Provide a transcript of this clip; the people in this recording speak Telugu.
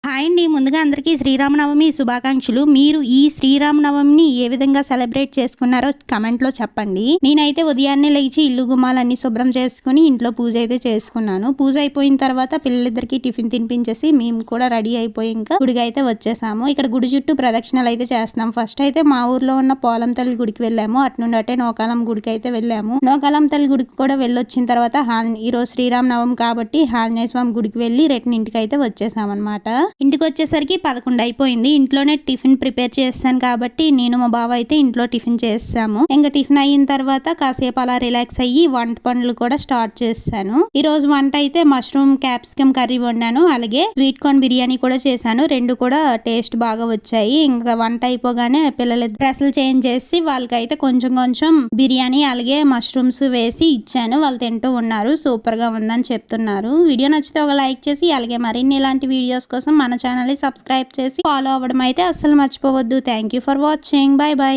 హాయ్ అండి. ముందుగా అందరికీ శ్రీరామనవమి శుభాకాంక్షలు. మీరు ఈ శ్రీరామనవమిని ఏ విధంగా సెలబ్రేట్ చేసుకున్నారో కమెంట్లో చెప్పండి. నేనైతే ఉదయాన్నే లేచి ఇల్లు గుమ్మాలన్నీ శుభ్రం చేసుకుని ఇంట్లో పూజ అయితే చేసుకున్నాను. పూజ అయిపోయిన తర్వాత పిల్లలిద్దరికి టిఫిన్ తినిపించేసి మేము కూడా రెడీ అయిపోయి ఇంకా గుడికి అయితే వచ్చేసాము. ఇక్కడ గుడి చుట్టూ ప్రదక్షిణలు అయితే చేస్తున్నాం. ఫస్ట్ అయితే మా ఊర్లో ఉన్న పోలం తల్లి గుడికి వెళ్ళాము. అటు నుండి అటే నోకాలం గుడికి అయితే వెళ్ళాము. నోకాలం తల్లి గుడికి కూడా వెళ్ళొచ్చిన తర్వాత ఈరోజు శ్రీరామనవమి కాబట్టి ఆంజనేయ స్వామి గుడికి వెళ్ళి రిటర్న్ ఇంటికి అయితే వచ్చేసామన్నమాట. ఇంటికి వచ్చేసరికి 11 అయిపోయింది. ఇంట్లోనే టిఫిన్ ప్రిపేర్ చేస్తాను కాబట్టి నేను మా బావ అయితే ఇంట్లో టిఫిన్ చేసాము. ఇంకా టిఫిన్ అయిన తర్వాత కాసేపు అలా రిలాక్స్ అయ్యి వంట పనులు కూడా స్టార్ట్ చేశాను. ఈ రోజు వంట అయితే మష్రూమ్ క్యాప్సికమ్ కర్రీ వండాను. అలాగే స్వీట్ కార్న్ బిర్యానీ కూడా చేశాను. రెండు కూడా టేస్ట్ బాగా వచ్చాయి. ఇంకా వంట అయిపోగానే పిల్లలు డ్రెస్సులు చేంజ్ చేసి వాళ్ళకైతే కొంచెం కొంచెం బిర్యానీ అలాగే మష్రూమ్స్ వేసి ఇచ్చాను. వాళ్ళు తింటూ ఉన్నారు. సూపర్ గా ఉందని చెప్తున్నారు. వీడియో నచ్చితే ఒక లైక్ చేసి అలాగే మరిన్ని ఇలాంటి వీడియోస్ కోసం మన ఛానల్ ని సబ్స్క్రైబ్ చేసి ఫాలో అవ్వడం అయితే అస్సలు మర్చిపోవద్దు. Thank you for watching. By by.